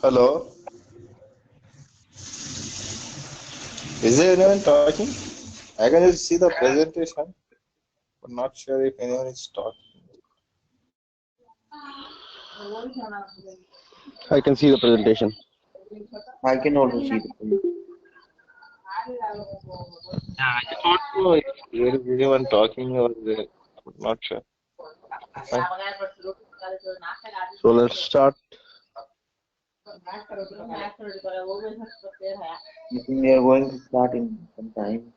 Hello, is there anyone talking? I can just see the presentation, but not sure if anyone is talking. I can see the presentation. I can also see the point. Yeah, I just want to know if there is anyone talking or there. I'm not sure. Fine. So let's start. I think we are going to start in some time.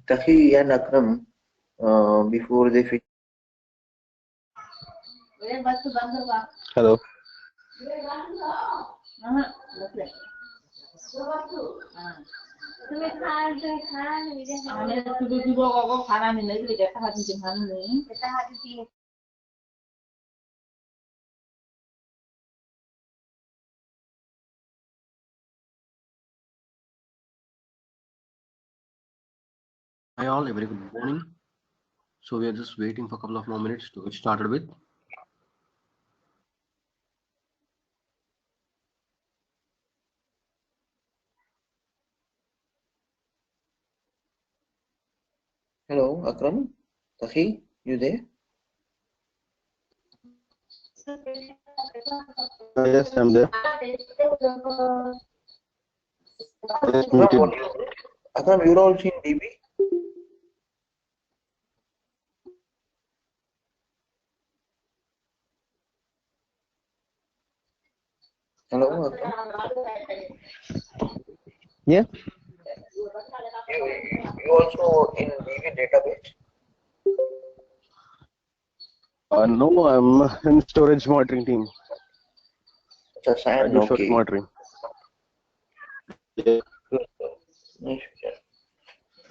Taki and Akram, before they finish. Hello. Hi all, a very good morning. So we are just waiting for a couple of more minutes to get started with. Hello, Akram, Taki, you there? Yes, I'm there. Yes, muted. Akram, you're also in DB? Hello, Akram. Yeah. You also in DB database? No, I'm in storage monitoring team. Just I do storage okay. monitoring. Yeah. Nice.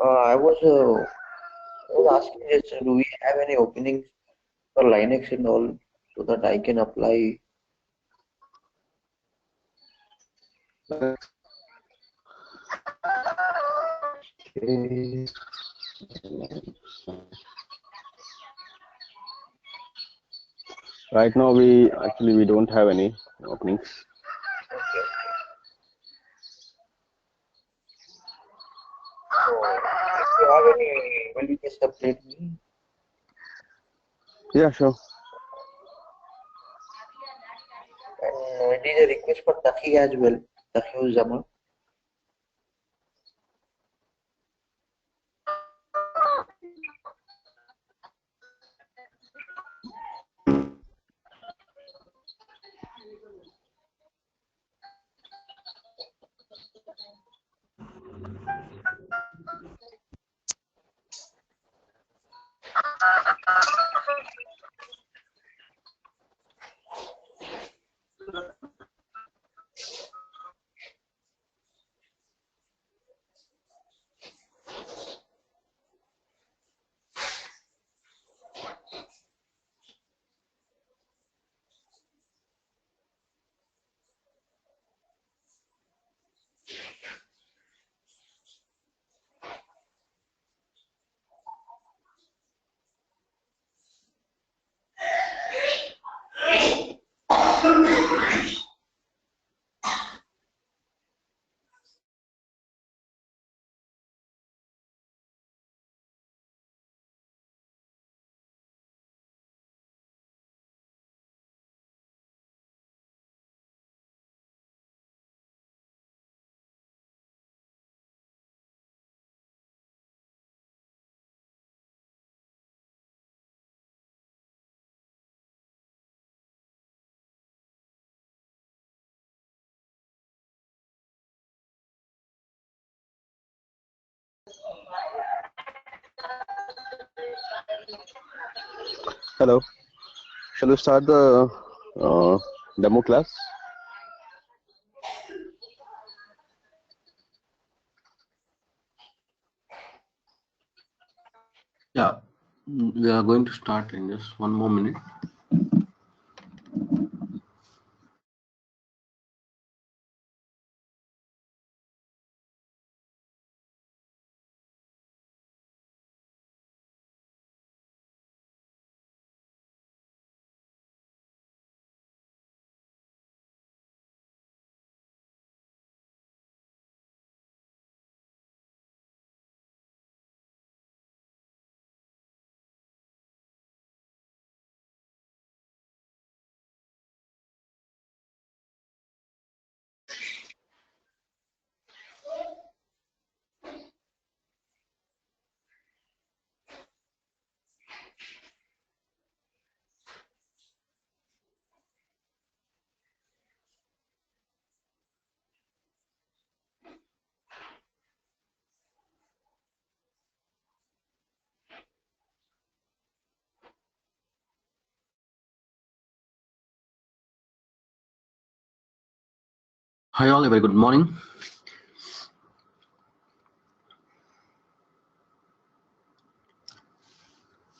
I was asking this, do we have any openings for Linux and all so that I can apply? Okay. Right now we don't have any openings. So if you have any, will you just update me? Yeah, sure. And it is a request for Taki as well, Taki Zaman. Hello. Shall we start the demo class? Yeah, we are going to start in just one more minute. Hi all, a very good morning.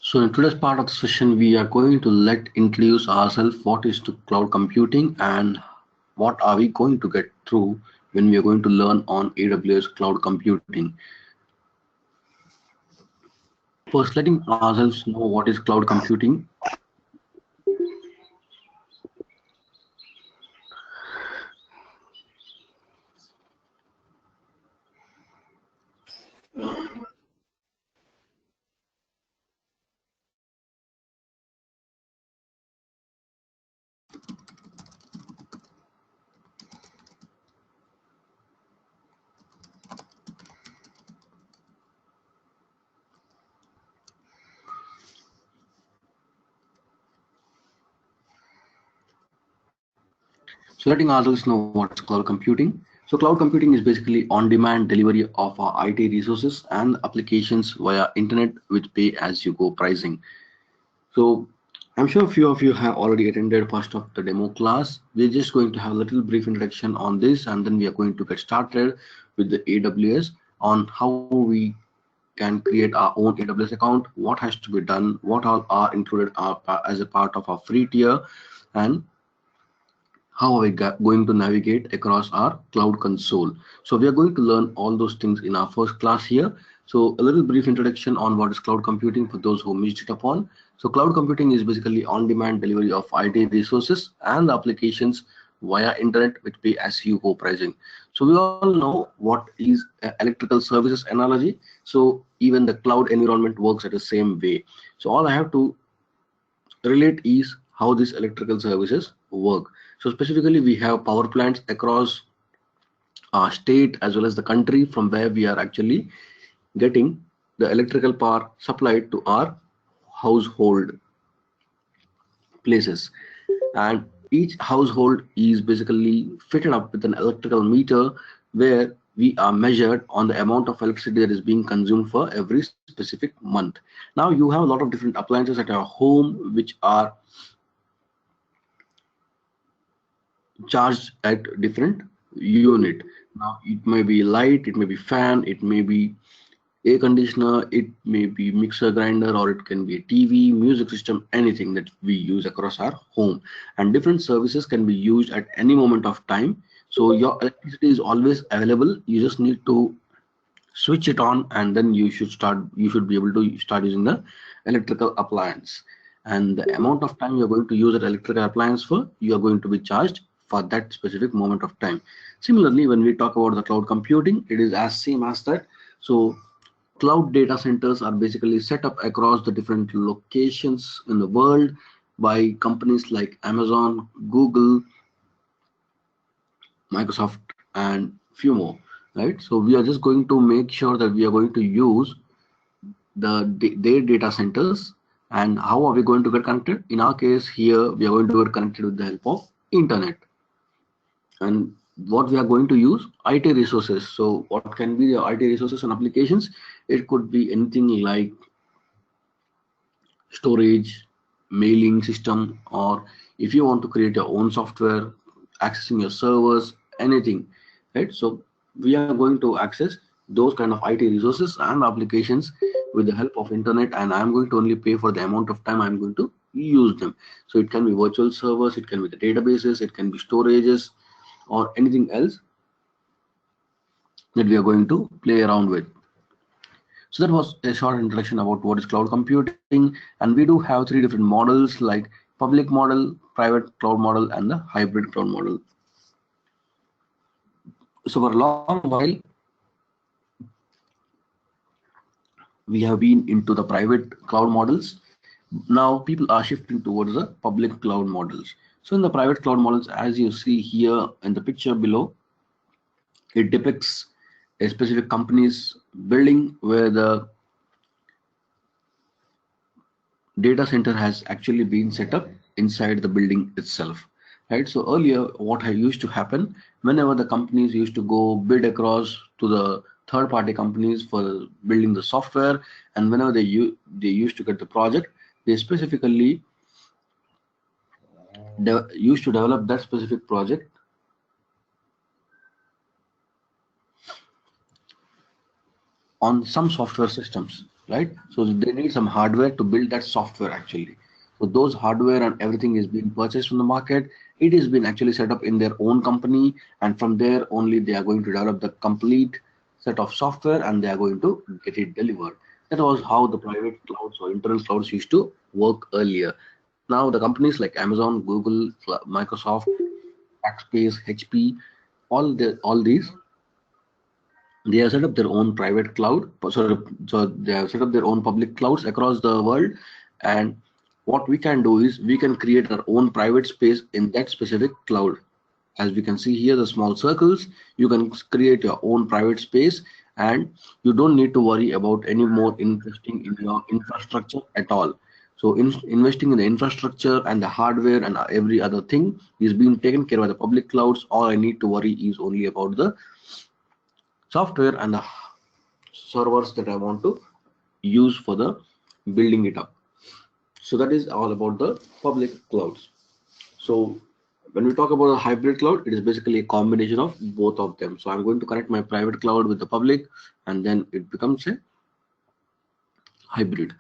So in today's part of the session, we are going to introduce ourselves, what is to cloud computing and what are we going to get through when we are going to learn on AWS cloud computing. First, letting ourselves know what is cloud computing. So letting ourselves know what is cloud computing. So cloud computing is basically on-demand delivery of our IT resources and applications via internet with pay-as-you-go pricing. So I'm sure a few of you have already attended first of the demo class. We're just going to have a little brief introduction on this, and then we are going to get started with the AWS on how we can create our own AWS account, what has to be done, what all are included as a part of our free tier, and how are we going to navigate across our cloud console. So we are going to learn all those things in our first class here. So a little brief introduction on what is cloud computing for those who missed it upon. So cloud computing is basically on-demand delivery of IT resources and applications via internet with pay-as-you-go pricing. So we all know what is electrical services analogy. So even the cloud environment works at the same way. So all I have to relate is how these electrical services work. So specifically, we have power plants across our state as well as the country from where we are actually getting the electrical power supplied to our household places. And each household is basically fitted up with an electrical meter where we are measured on the amount of electricity that is being consumed for every specific month. Now you have a lot of different appliances at your home which are charged at different unit. Now it may be light, it may be fan, it may be air conditioner, it may be mixer grinder, or it can be a TV, music system, anything that we use across our home. And different services can be used at any moment of time. So your electricity is always available. You just need to switch it on, and then you should be able to start using the electrical appliance. And the amount of time you're going to use that electrical appliance for, you are going to be charged for that specific moment of time. Similarly, when we talk about the cloud computing, it is as same as that. So cloud data centers are basically set up across the different locations in the world by companies like Amazon, Google, Microsoft, and few more, right? So we are just going to make sure that we are going to use their data centers. And how are we going to get connected? In our case here, we are going to get connected with the help of internet. And what we are going to use, IT resources. So what can be the IT resources and applications? It could be anything like storage, mailing system, or if you want to create your own software, accessing your servers, anything, right? So we are going to access those kind of IT resources and applications with the help of internet, and I'm going to only pay for the amount of time I'm going to use them. So it can be virtual servers, it can be the databases, it can be storages, or anything else that we are going to play around with. So that was a short introduction about what is cloud computing, and we do have 3 different models like public model, private cloud model, and the hybrid cloud model. So for a long while, we have been into the private cloud models. Now people are shifting towards the public cloud models. So in the private cloud models, as you see here in the picture below, it depicts a specific company's building where the data center has actually been set up inside the building itself, right? So earlier, what used to happen, whenever the companies used to go bid across to the third-party companies for building the software, and whenever they used to get the project, they specifically used to develop that specific project on some software systems, right? So they need some hardware to build that software actually. So those hardware and everything is being purchased from the market. It is been actually set up in their own company, and from there only they are going to develop the complete set of software and they are going to get it delivered. That was how the private clouds or internal clouds used to work earlier. Now the companies like Amazon, Google, Microsoft, Rackspace, HP, all these, they have set up their own private cloud. So they have set up their own public clouds across the world, and what we can do is we can create our own private space in that specific cloud. As we can see here, the small circles, you can create your own private space, and you don't need to worry about any more investing in your infrastructure at all. So investing in the infrastructure and the hardware and every other thing is being taken care of by the public clouds. All I need to worry is only about the software and the servers that I want to use for the building it up. So that is all about the public clouds. So when we talk about a hybrid cloud, it is basically a combination of both of them. So I'm going to connect my private cloud with the public, and then it becomes a hybrid.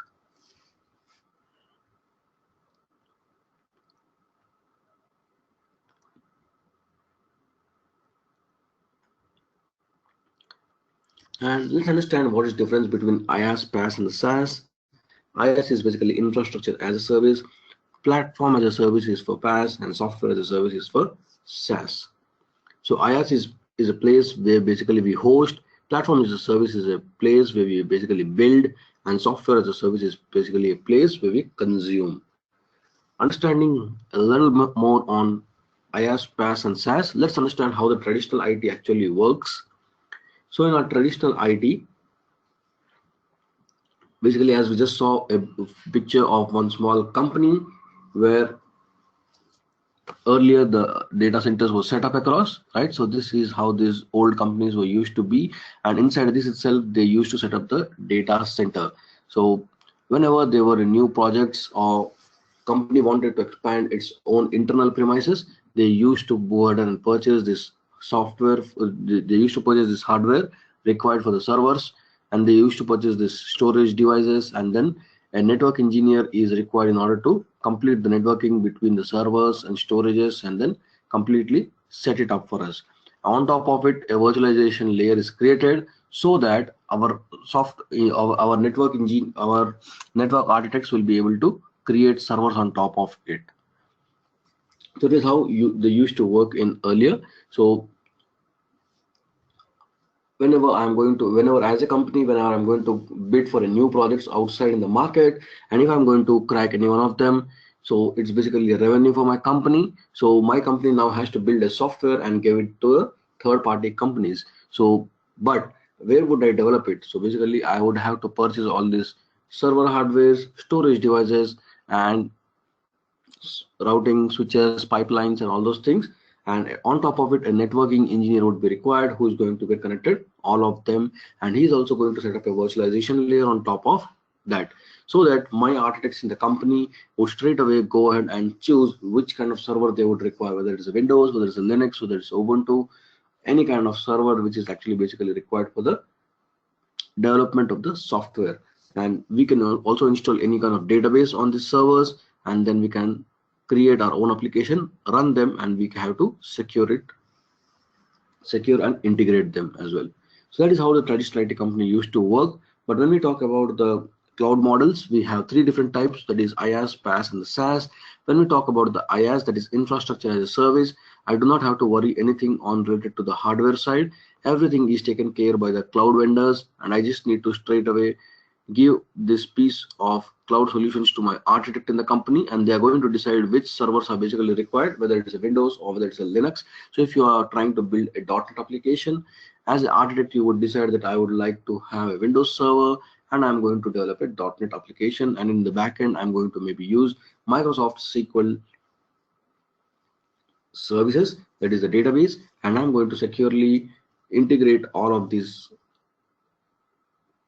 And let's understand what is the difference between IaaS, PaaS, and the SaaS. IaaS is basically infrastructure as a service, platform as a service is for PaaS, and software as a service is for SaaS. So IaaS is a place where basically we host, platform as a service is a place where we basically build, and software as a service is basically a place where we consume. Understanding a little bit more on IaaS, PaaS, and SaaS, let's understand how the traditional IT actually works. So in our traditional IT, basically, as we just saw a picture of one small company where earlier the data centers were set up across, right? So this is how these old companies were used to be, and inside this itself they used to set up the data center. So whenever there were new projects or company wanted to expand its own internal premises, they used to go ahead and purchase this software. They used to purchase this hardware required for the servers, and they used to purchase this storage devices, and then a network engineer is required in order to complete the networking between the servers and storages, and then completely set it up for us. On top of it, a virtualization layer is created so that our network architects will be able to create servers on top of it. So this is how they used to work in earlier. So whenever as a company, whenever I'm going to bid for a new projects outside in the market, and if I'm going to crack any one of them, so it's basically a revenue for my company. So my company now has to build a software and give it to third-party companies. So, but where would I develop it? So basically, I would have to purchase all these server hardware, storage devices, and routing, switches, pipelines, and all those things. And on top of it, a networking engineer would be required who is going to get connected all of them, and he's also going to set up a virtualization layer on top of that, so that my architects in the company would straight away go ahead and choose which kind of server they would require, whether it's a Windows, whether it's a Linux, whether it's Ubuntu, any kind of server which is actually basically required for the development of the software. And we can also install any kind of database on these servers, and then we can create our own application, run them, and we have to secure and integrate them as well. So that is how the traditional IT company used to work. But when we talk about the cloud models, we have three different types, that is IaaS, PaaS, and the SaaS. When we talk about the IaaS, that is infrastructure as a service, I do not have to worry anything on related to the hardware side. Everything is taken care by the cloud vendors, and I just need to straight away give this piece of cloud solutions to my architect in the company, and they are going to decide which servers are basically required, whether it is a Windows or whether it's a Linux. So if you are trying to build a .NET application, as an architect, you would decide that I would like to have a Windows server, and I'm going to develop a .NET application, and in the backend, I'm going to maybe use Microsoft SQL services, that is the database, and I'm going to securely integrate all of these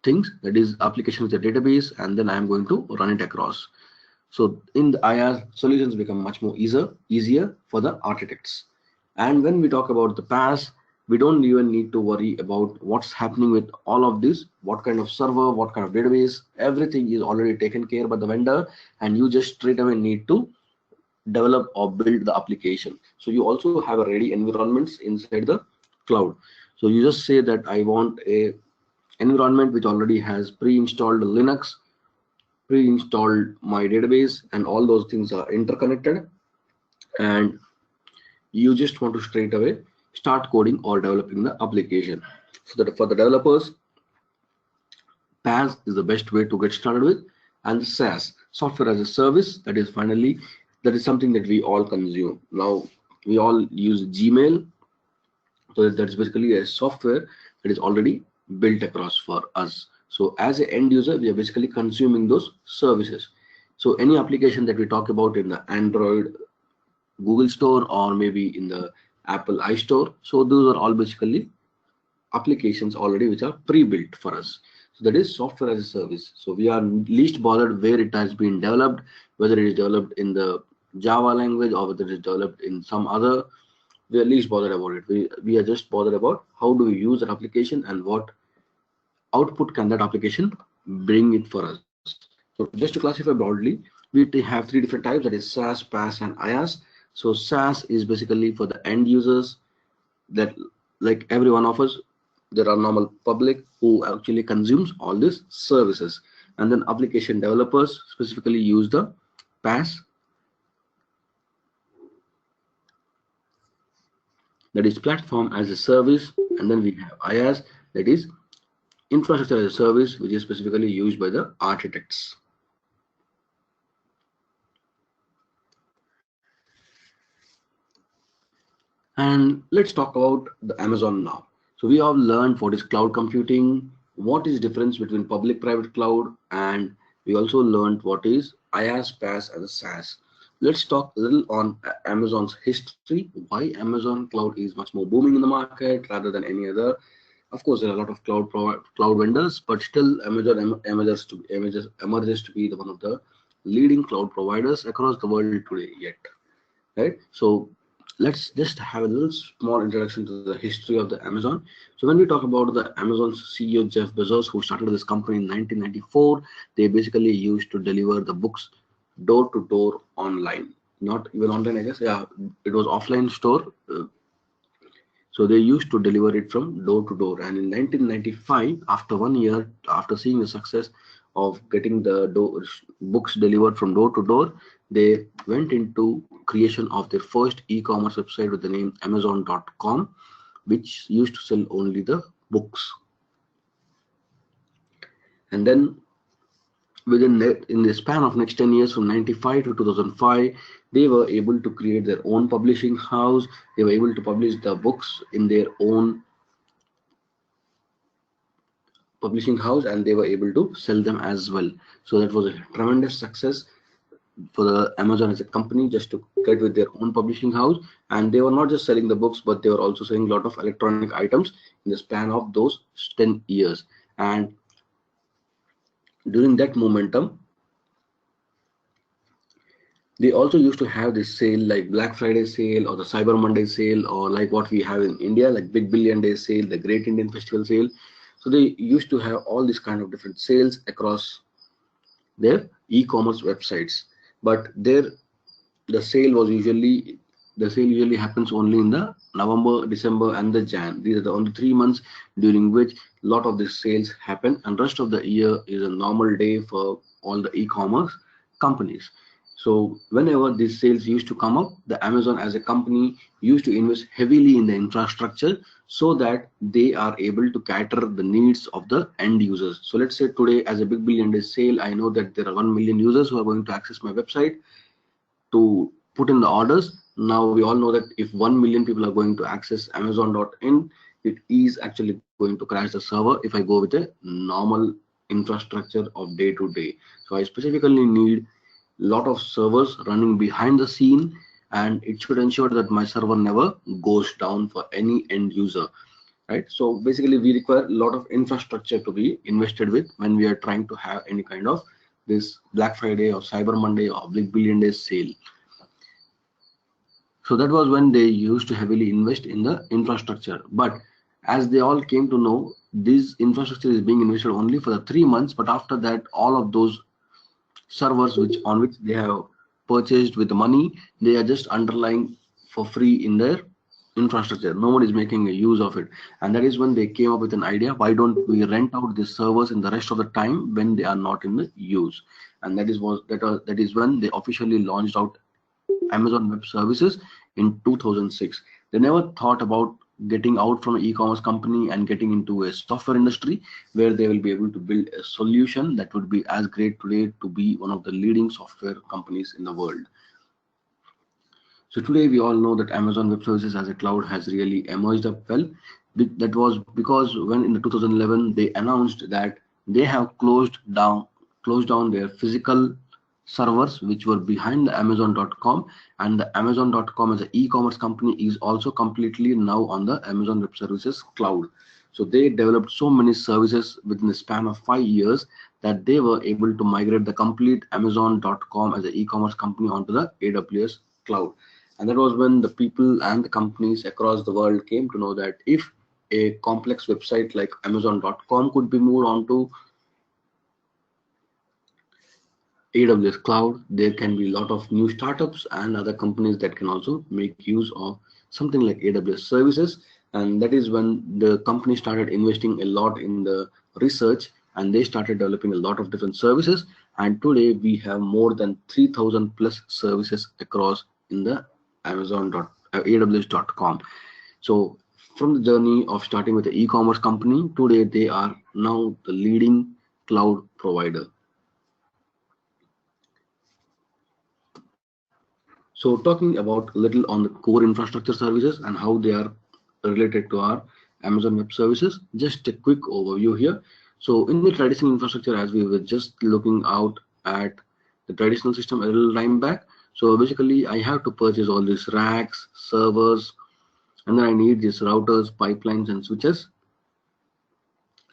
things, that is application with the database, and then I'm going to run it across. So in the IaaS, solutions become much more easier for the architects. And when we talk about the PaaS, we don't even need to worry about what's happening with all of this, what kind of server, what kind of database, everything is already taken care by the vendor, and you just straight away need to develop or build the application. So you also have a ready environments inside the cloud. So you just say that I want a environment which already has pre-installed Linux, pre-installed my database, and all those things are interconnected, and you just want to straight away start coding or developing the application. So that for the developers, PaaS is the best way to get started with, and the SaaS, software as a service, that is something that we all consume. Now we all use Gmail, so that's basically a software that is already built across for us. So as an end user, we are basically consuming those services. So any application that we talk about in the Android Google Store or maybe in the Apple iStore, so those are all basically applications already which are pre-built for us. So that is software as a service. So we are least bothered where it has been developed, whether it is developed in the Java language or whether it is developed in some other. We are least bothered about it. We are just bothered about how do we use that application and what output can that application bring it for us. So just to classify broadly, we have three different types, that is SaaS, PaaS, and IaaS. So SaaS is basically for the end users, that like every one of us, there are normal public who actually consumes all these services, and then application developers specifically use the PaaS, that is platform as a service, and then we have IaaS, that is infrastructure as a service, which is specifically used by the architects. And let's talk about the Amazon now. So we have learned what is cloud computing, what is the difference between public private cloud, and we also learned what is IaaS, PaaS, and SaaS. Let's talk a little on Amazon's history, why Amazon cloud is much more booming in the market rather than any other. Of course, there are a lot of cloud vendors, but still Amazon emerges to be one of the leading cloud providers across the world today yet, right? So let's just have a little small introduction to the history of the Amazon. So when we talk about the Amazon's CEO Jeff Bezos, who started this company in 1994, they basically used to deliver the books door to door online, not even online, I guess. Yeah, it was offline store. So they used to deliver it from door to door. And in 1995, after 1 year, after seeing the success of getting the books delivered from door to door, they went into creation of their first e-commerce website with the name Amazon.com, which used to sell only the books. And then in the span of next 10 years, from 95 to 2005, they were able to create their own publishing house. They were able to publish the books in their own publishing house, and they were able to sell them as well. So that was a tremendous success for the Amazon as a company, just to get with their own publishing house. And they were not just selling the books, but they were also selling a lot of electronic items in the span of those 10 years. And during that momentum, they also used to have this sale like Black Friday sale or the Cyber Monday sale, or like what we have in India, like Big Billion Day sale, the Great Indian Festival sale. So they used to have all these kind of different sales across their e-commerce websites. But the sale usually happens only in the November, December, and the Jan. These are the only 3 months during which a lot of these sales happen, and rest of the year is a normal day for all the e-commerce companies. So whenever these sales used to come up, the Amazon as a company used to invest heavily in the infrastructure so that they are able to cater the needs of the end users. So let's say today as a Big Billion Day sale, I know that there are 1 million users who are going to access my website to put in the orders. Now we all know that if 1 million people are going to access Amazon.in, it is actually going to crash the server if I go with a normal infrastructure of day to day. So I specifically need a lot of servers running behind the scene, and it should ensure that my server never goes down for any end user, right? So basically we require a lot of infrastructure to be invested with when we are trying to have any kind of this Black Friday or Cyber Monday or Big Billion Days sale. So that was when they used to heavily invest in the infrastructure. But as they all came to know, this infrastructure is being invested only for the 3 months, but after that all of those servers on which they have purchased with the money, they are just underlying for free in their infrastructure. No one is making a use of it, and that is when they came up with an idea: why don't we rent out these servers in the rest of the time when they are not in the use? And that is when they officially launched out Amazon Web Services in 2006. They never thought about getting out from an e-commerce company and getting into a software industry where they will be able to build a solution that would be as great today to be one of the leading software companies in the world. So today we all know that Amazon Web Services as a cloud has really emerged up well. That was because when in the 2011 they announced that they have closed down their physical servers which were behind the Amazon.com, and the Amazon.com as an e-commerce company is also completely now on the Amazon Web Services cloud. So they developed so many services within the span of 5 years that they were able to migrate the complete Amazon.com as an e-commerce company onto the AWS cloud. And that was when the people and the companies across the world came to know that if a complex website like Amazon.com could be moved onto AWS cloud, there can be a lot of new startups and other companies that can also make use of something like AWS services. And that is when the company started investing a lot in the research, and they started developing a lot of different services. And today we have more than 3,000 plus services across in the AWS.com. So from the journey of starting with the e-commerce company, today they are now the leading cloud provider. So talking about a little on the core infrastructure services and how they are related to our Amazon Web Services, just a quick overview here. So in the traditional infrastructure, as we were just looking out at the traditional system a little time back, so basically I have to purchase all these racks, servers, and then I need these routers, pipelines, and switches.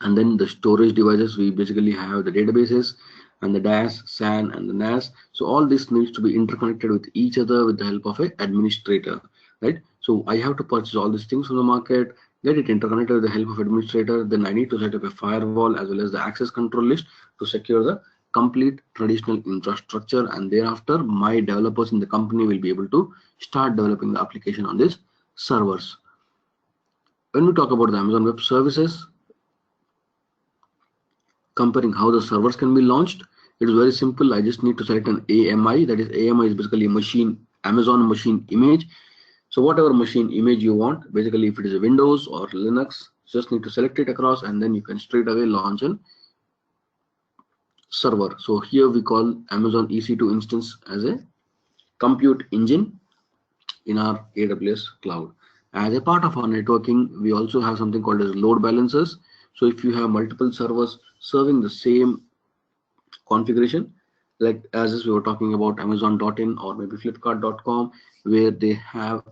And then the storage devices, we basically have the databases and the DAS, SAN, and the NAS. So all this needs to be interconnected with each other with the help of an administrator, right? So I have to purchase all these things from the market, get it interconnected with the help of administrator. Then I need to set up a firewall as well as the access control list to secure the complete traditional infrastructure. And thereafter, my developers in the company will be able to start developing the application on these servers. When we talk about the Amazon Web Services, comparing how the servers can be launched, it is very simple. I just need to select an AMI. That is, AMI is basically a Amazon machine image. So whatever machine image you want, basically if it is a Windows or Linux, just need to select it across, and then you can straight away launch a server. So here we call Amazon EC2 instance as a compute engine in our AWS cloud. As a part of our networking, we also have something called as load balancers. So if you have multiple servers serving the same configuration, like as we were talking about Amazon.in or maybe Flipkart.com, where they have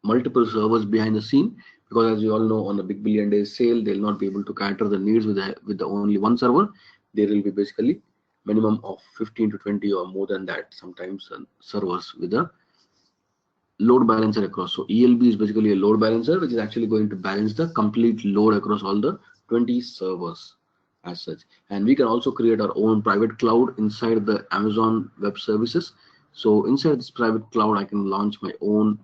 multiple servers behind the scene, because as you all know, on the Big Billion Days sale, they'll not be able to cater the needs with the only one server. there will be basically minimum of 15 to 20 or more than that sometimes servers with a load balancer across. So ELB is basically a load balancer which is actually going to balance the complete load across all the 20 servers as such. And we can also create our own private cloud inside the Amazon Web Services. So inside this private cloud, I can launch my own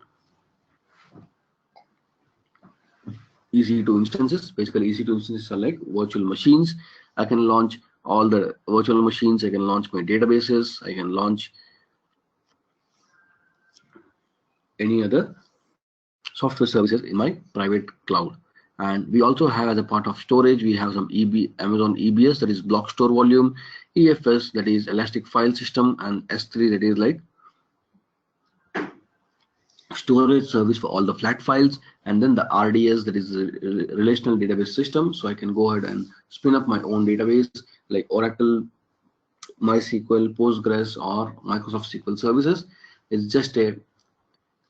EC2 instances. Basically, EC2 instances are like virtual machines. I can launch all the virtual machines. I can launch my databases. I can launch any other software services in my private cloud. And we also have, as a part of storage, we have some Amazon EBS, that is block store volume, EFS, that is elastic file system, and S3, that is like storage service for all the flat files, and then the RDS, that is a relational database system. So I can go ahead and spin up my own database like Oracle, MySQL, Postgres, or Microsoft SQL services. It's just a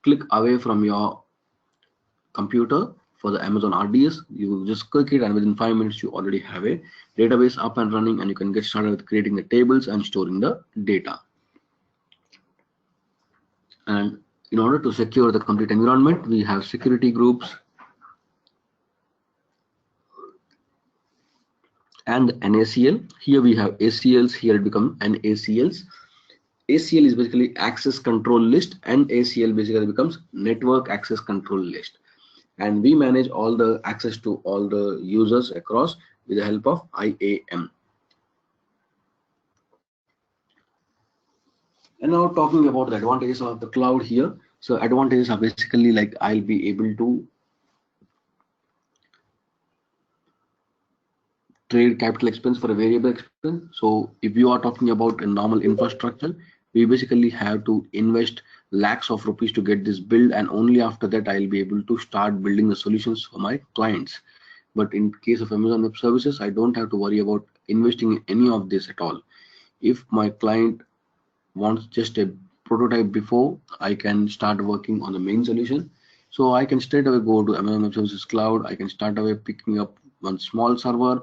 click away from your computer for the Amazon RDS. You just click it and within 5 minutes you already have a database up and running, and you can get started with creating the tables and storing the data. And in order to secure the complete environment, we have security groups and NACL. Here we have ACLs, here it becomes NACLs. ACL is basically access control list, and ACL basically becomes network access control list. And we manage all the access to all the users across with the help of IAM. And now talking about the advantages of the cloud here. So advantages are basically like I'll be able to trade capital expense for a variable expense. So if you are talking about a normal infrastructure, we basically have to invest lakhs of rupees to get this build, and only after that I'll be able to start building the solutions for my clients. But in case of Amazon Web Services, I don't have to worry about investing in any of this at all. If my client wants just a prototype before, I can start working on the main solution. So I can straight away go to Amazon Web Services Cloud. I can start away picking up one small server,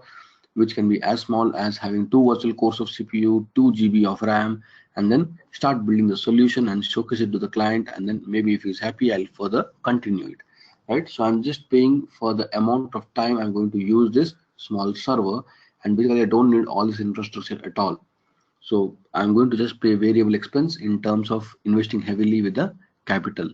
which can be as small as having 2 virtual cores of CPU, 2 GB of RAM, and then start building the solution and showcase it to the client. And then maybe if he's happy, I'll further continue it, right? So I'm just paying for the amount of time I'm going to use this small server, and basically I don't need all this infrastructure at all. So I'm going to just pay variable expense in terms of investing heavily with the capital.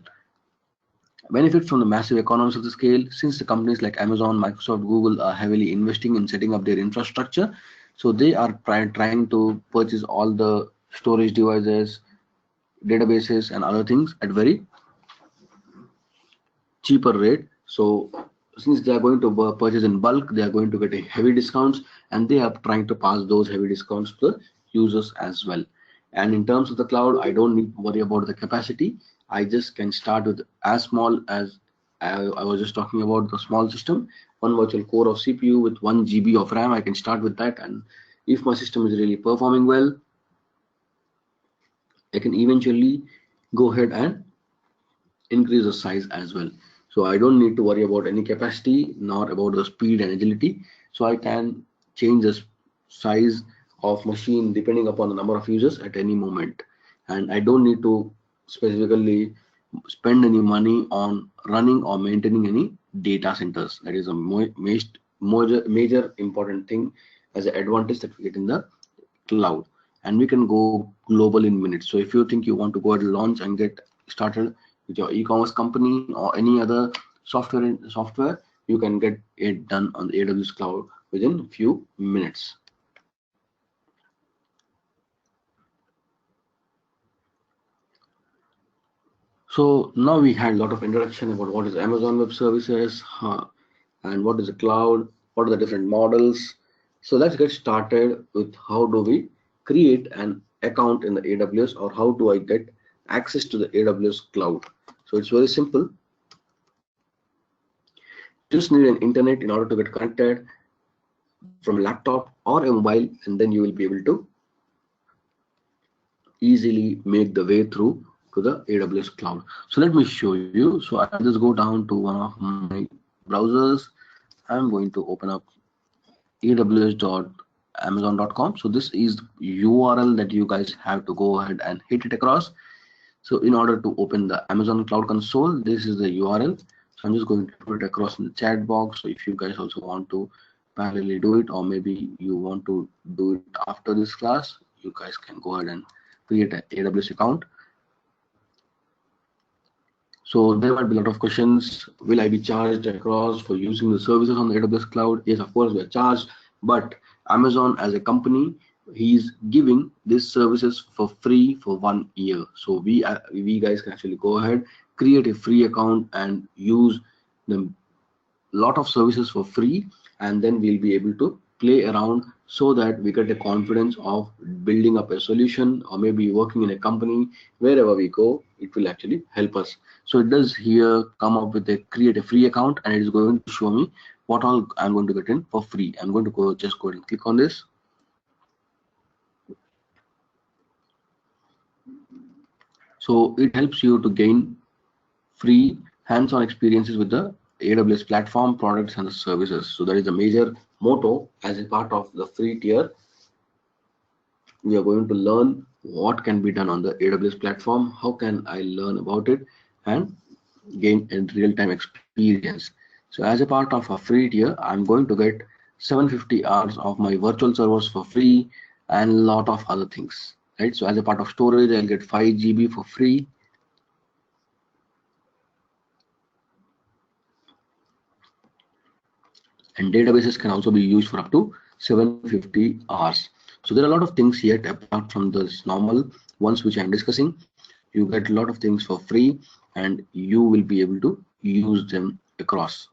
Benefit from the massive economies of the scale, since the companies like Amazon, Microsoft, Google are heavily investing in setting up their infrastructure. So they are trying to purchase all the storage devices, databases, and other things at very cheaper rate. So since they are going to purchase in bulk, they are going to get a heavy discounts, and they are trying to pass those heavy discounts to the users as well. And in terms of the cloud, I don't need to worry about the capacity. I just can start with as small as I was just talking about the small system, 1 virtual core of CPU with 1 GB of RAM. I can start with that, and if my system is really performing well, I can eventually go ahead and increase the size as well. So I don't need to worry about any capacity nor about the speed and agility. So I can change the size of machine depending upon the number of users at any moment, and I don't need to specifically spend any money on running or maintaining any data centers. That is a major important thing as an advantage that we get in the cloud. And we can go global in minutes. So if you think you want to go ahead and launch and get started with your e-commerce company or any other software, you can get it done on the AWS cloud within a few minutes. So now we had a lot of introduction about what is Amazon Web Services and what is the cloud, what are the different models. So let's get started with how do we create an account in the AWS, or how do I get access to the AWS cloud. So it's very simple. Just need an internet in order to get connected from a laptop or a mobile, and then you will be able to easily make the way through to the AWS cloud. So let me show you. So I'll just go down to one of my browsers. I'm going to open up aws.com amazon.com. So this is the URL that you guys have to go ahead and hit it across. So in order to open the Amazon Cloud Console, this is the URL. So I'm just going to put it across in the chat box. So if you guys also want to parallelly do it, or maybe you want to do it after this class, you guys can go ahead and create an AWS account. So there might be a lot of questions. Will I be charged across for using the services on the AWS cloud? Yes, of course we are charged, but Amazon as a company, he's giving these services for free for 1 year. So we guys can actually go ahead, create a free account and use the lot of services for free, and then we'll be able to play around so that we get the confidence of building up a solution, or maybe working in a company. Wherever we go, it will actually help us. So it does here come up with a create a free account, and it is going to show me what all I'm going to get in for free. I'm going to go ahead and click on this. So it helps you to gain free hands-on experiences with the AWS platform, products, and the services. So that is the major motto as a part of the free tier. We are going to learn what can be done on the AWS platform, how can I learn about it and gain a real-time experience. So as a part of a free tier, I'm going to get 750 hours of my virtual servers for free and a lot of other things, right? So as a part of storage, I'll get 5 GB for free. And databases can also be used for up to 750 hours. So there are a lot of things yet apart from this normal ones which I'm discussing. You get a lot of things for free and you will be able to use them across.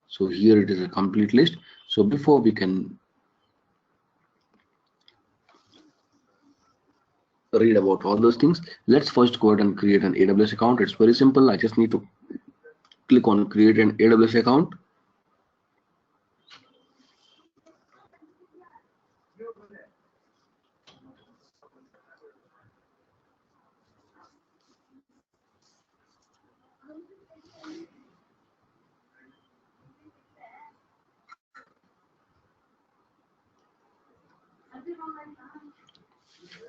So here it is a complete list. So before we can read about all those things, let's first go ahead and create an AWS account. It's very simple. I just need to click on create an AWS account.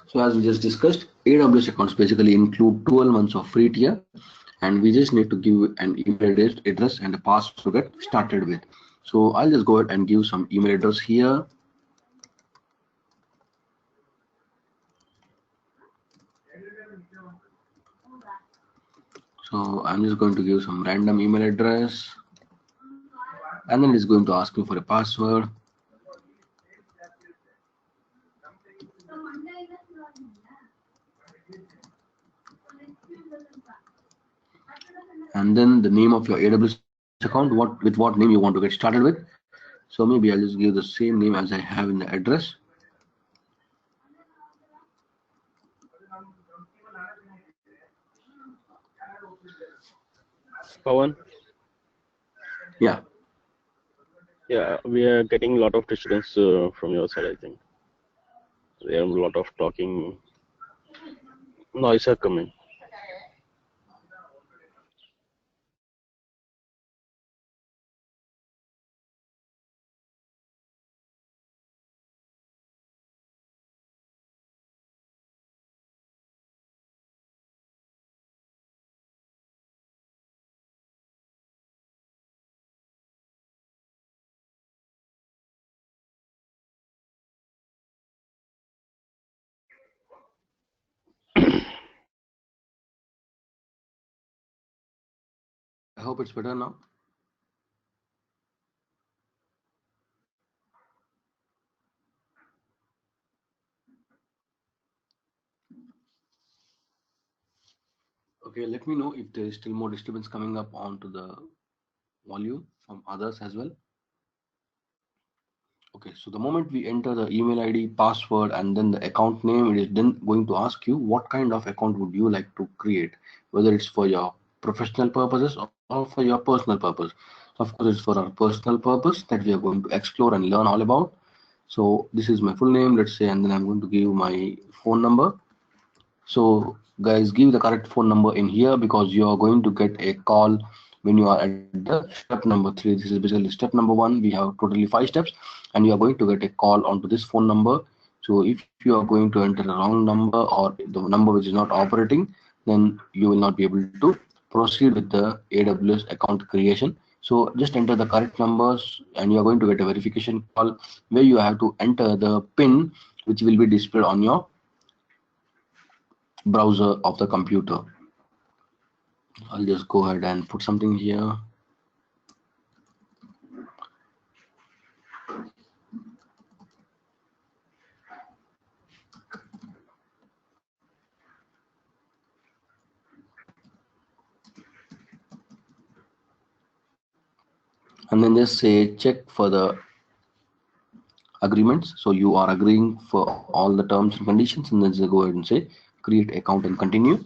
So as we just discussed, AWS accounts basically include 12 months of free tier, and we just need to give an email address and a password to get started with. So I'll just go ahead and give some email address here. So I'm just going to give some random email address, and then it's going to ask me for a password. And then the name of your AWS account, with what name you want to get started with. So maybe I'll just give the same name as I have in the address. Pawan? Yeah. Yeah, we are getting a lot of disturbance from your side, I think. There are a lot of talking noise are coming. I hope it's better now. Okay, let me know if there is still more disturbance coming up onto the volume from others as well. Okay, so the moment we enter the email ID, password, and then the account name, it is then going to ask you what kind of account would you like to create, whether it's for your professional purposes or for your personal purpose. So of course, it's for our personal purpose that we are going to explore and learn all about. So this is my full name, let's say, and then I'm going to give my phone number. So guys, give the correct phone number in here because you are going to get a call when you are at the step number 3. This is basically step number 1. We have totally 5 steps. and you are going to get a call onto this phone number. So if you are going to enter the wrong number or the number which is not operating, then you will not be able to proceed with the AWS account creation. So just enter the correct numbers and you are going to get a verification call where you have to enter the PIN which will be displayed on your browser of the computer. I'll just go ahead and put something here. And then just say check for the agreements. So you are agreeing for all the terms and conditions, and then just go ahead and say create account and continue.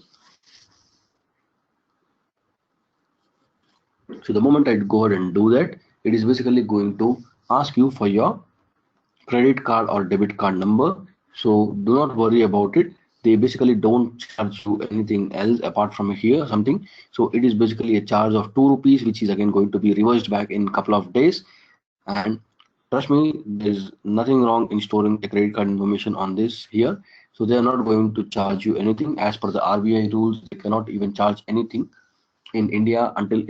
So the moment I go ahead and do that, it is basically going to ask you for your credit card or debit card number. So do not worry about it. They basically don't charge you anything else apart from here something. So it is basically a charge of 2 rupees, which is again going to be reversed back in a couple of days. And trust me, there's nothing wrong in storing a credit card information on this here. So they are not going to charge you anything. As per the RBI rules, they cannot even charge anything in India until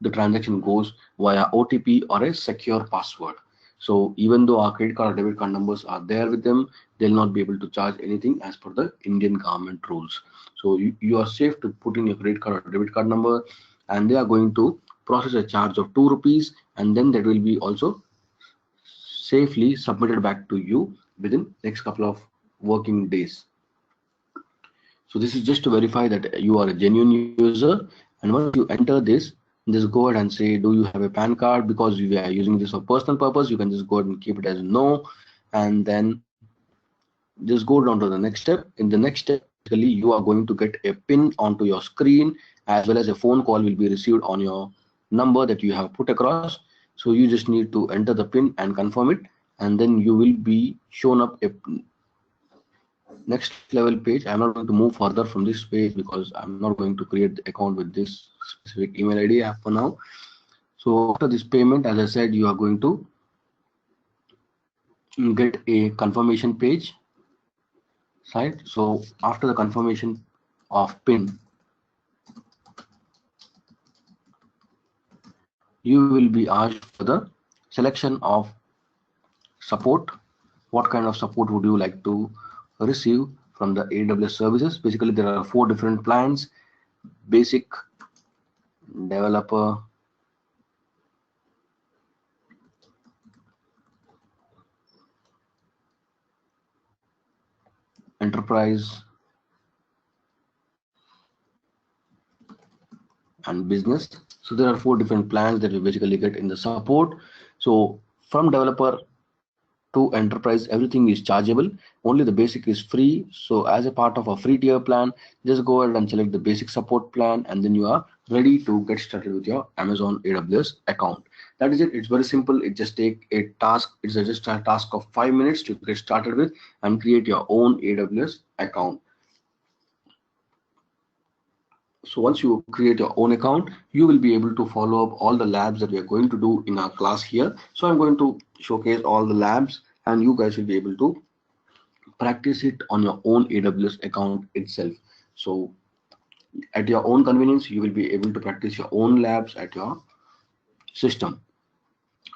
the transaction goes via OTP or a secure password. So even though our credit card or debit card numbers are there with them, they'll not be able to charge anything as per the Indian government rules. So you are safe to put in your credit card or debit card number, and they are going to process a charge of 2 rupees, and then that will be also safely submitted back to you within next couple of working days. So this is just to verify that you are a genuine user. And once you enter this, just go ahead and say, do you have a PAN card? Because we are using this for personal purpose, you can just go ahead and keep it as no. And then just go down to the next step. In the next step, basically, you are going to get a pin onto your screen, as well as a phone call will be received on your number that you have put across. So you just need to enter the pin and confirm it, and then you will be shown up a next level page. I'm not going to move further from this page because I'm not going to create the account with this specific email ID for now. So after this payment, as I said, you are going to get a confirmation page, right? So after the confirmation of PIN, you will be asked for the selection of support. What kind of support would you like to receive from the AWS services? Basically, there are 4 different plans: basic, developer, enterprise, and business. So there are 4 different plans that you basically get in the support. So from developer to enterprise, everything is chargeable. Only the basic is free. So as a part of a free tier plan, just go ahead and select the basic support plan, and then you are ready to get started with your Amazon AWS account. That is it. It's very simple. It just take a task. It's just a task of 5 minutes to get started with and create your own AWS account. So once you create your own account, you will be able to follow up all the labs that we are going to do in our class here. So I'm going to showcase all the labs, and you guys will be able to practice it on your own AWS account itself. So at your own convenience, you will be able to practice your own labs at your system.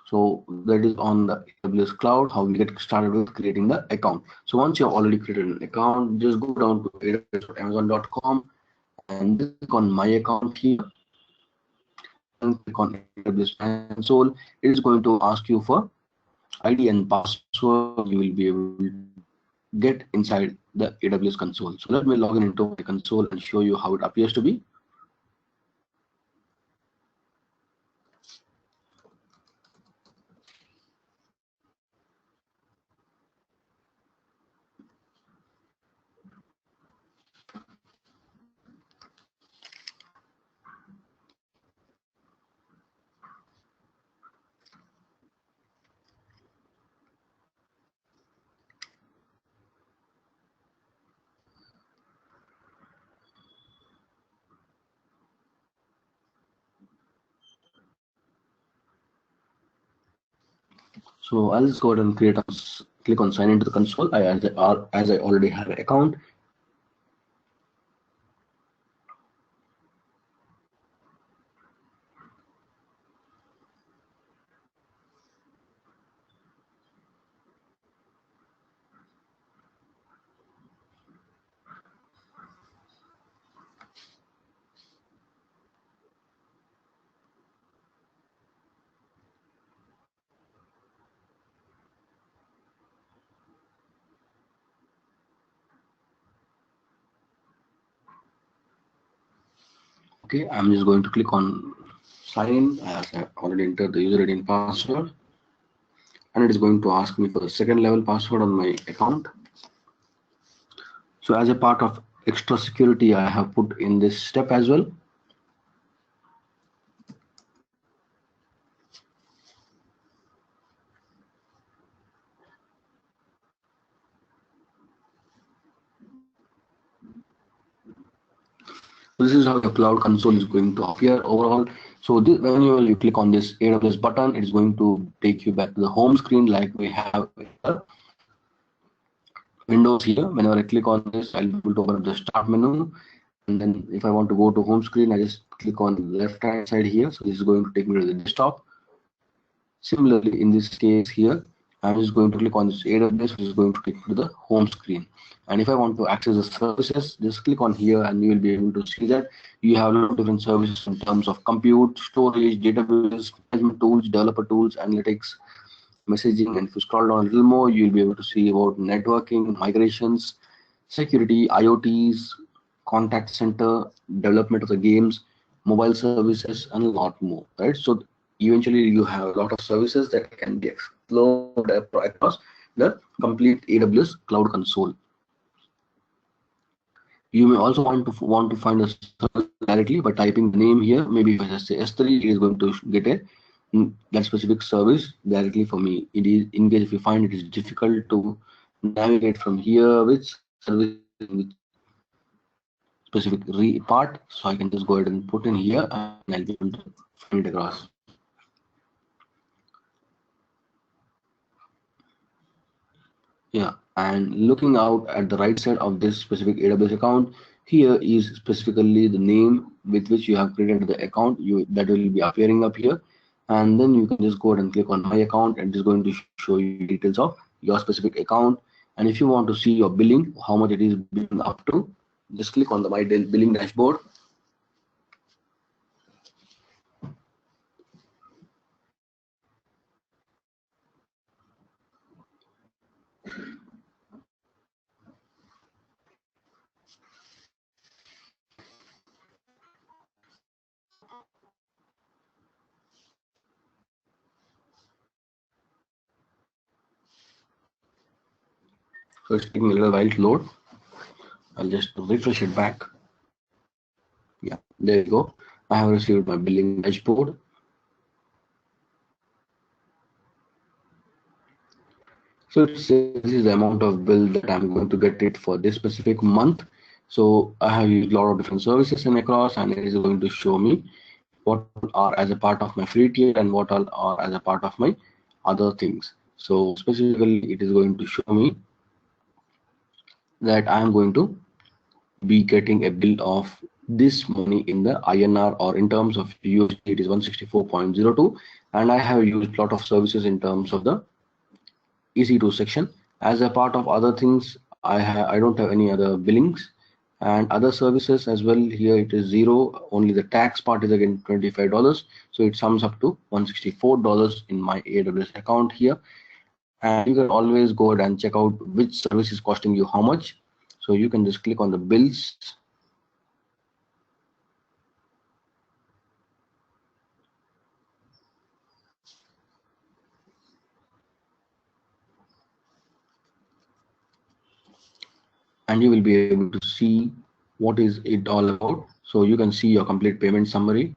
So that is on the AWS cloud, how we get started with creating the account. So once you have already created an account, just go down to aws.amazon.com and click on my account here and click on AWS console. It is going to ask you for ID and password you will be able to get inside the AWS console. So let me log in into my console and show you how it appears to be. So I'll just go ahead and click on sign into the console as I already have an account. Okay, I'm just going to click on sign in as I already entered the user ID and password, and it is going to ask me for the second level password on my account. So as a part of extra security, I have put in this step as well. This is how the cloud console is going to appear overall. So this, when you click on this AWS button, it is going to take you back to the home screen like we have here. Windows here. Whenever I click on this, I'll be able to open up the start menu. And then if I want to go to home screen, I just click on the left hand side here. So this is going to take me to the desktop. Similarly, in this case here, I'm just going to click on this AWS, which is going to take me to the home screen. And if I want to access the services, just click on here and you will be able to see that you have a lot of different services in terms of compute, storage, database, management tools, developer tools, analytics, messaging. And if you scroll down a little more, you'll be able to see about networking, migrations, security, IoTs, contact center, development of the games, mobile services, and a lot more, right? So eventually you have a lot of services that can be explored across the complete AWS Cloud Console. You may also want to find a service directly by typing the name here. Maybe if I just say S3, it is going to get that specific service directly for me. It is in case if you find it is difficult to navigate from here which service which specific part, so I can just go ahead and put in here and I'll be able to find it across. Yeah, and looking out at the right side of this specific AWS account, here is specifically the name with which you have created the account. That will be appearing up here, and then you can just go ahead and click on my account, and it is going to show you details of your specific account. And if you want to see your billing, how much it is billing up to, just click on the my billing dashboard. So it's taking a little while to load. I'll just refresh it back. Yeah, there you go. I have received my billing dashboard. So it says this is the amount of bill that I'm going to get it for this specific month. So I have used a lot of different services in across, and it is going to show me what are as a part of my free tier and what are as a part of my other things. So specifically, it is going to show me that I am going to be getting a bill of this money in the INR, or in terms of USD, it is 164.02, and I have used a lot of services in terms of the EC2 section. As a part of other things, I don't have any other billings, and other services as well. Here it is zero. Only the tax part is again $25, so it sums up to $164 in my AWS account here. And you can always go ahead and check out which service is costing you how much. So you can just click on the bills. And you will be able to see what is it all about. So you can see your complete payment summary.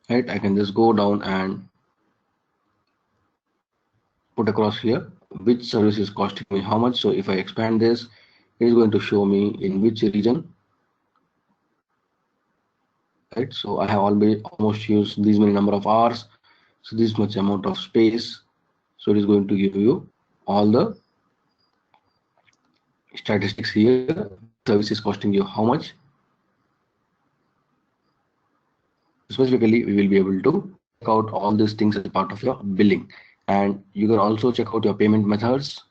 Right, I can just go down and put across here which service is costing me how much. So if I expand this, it is going to show me in which region right? So I have almost used these many number of hours, so this much amount of space. So it is going to give you all the statistics here. This service is costing you how much. Specifically, we will be able to check out all these things as part of your billing, and you can also check out your payment methods.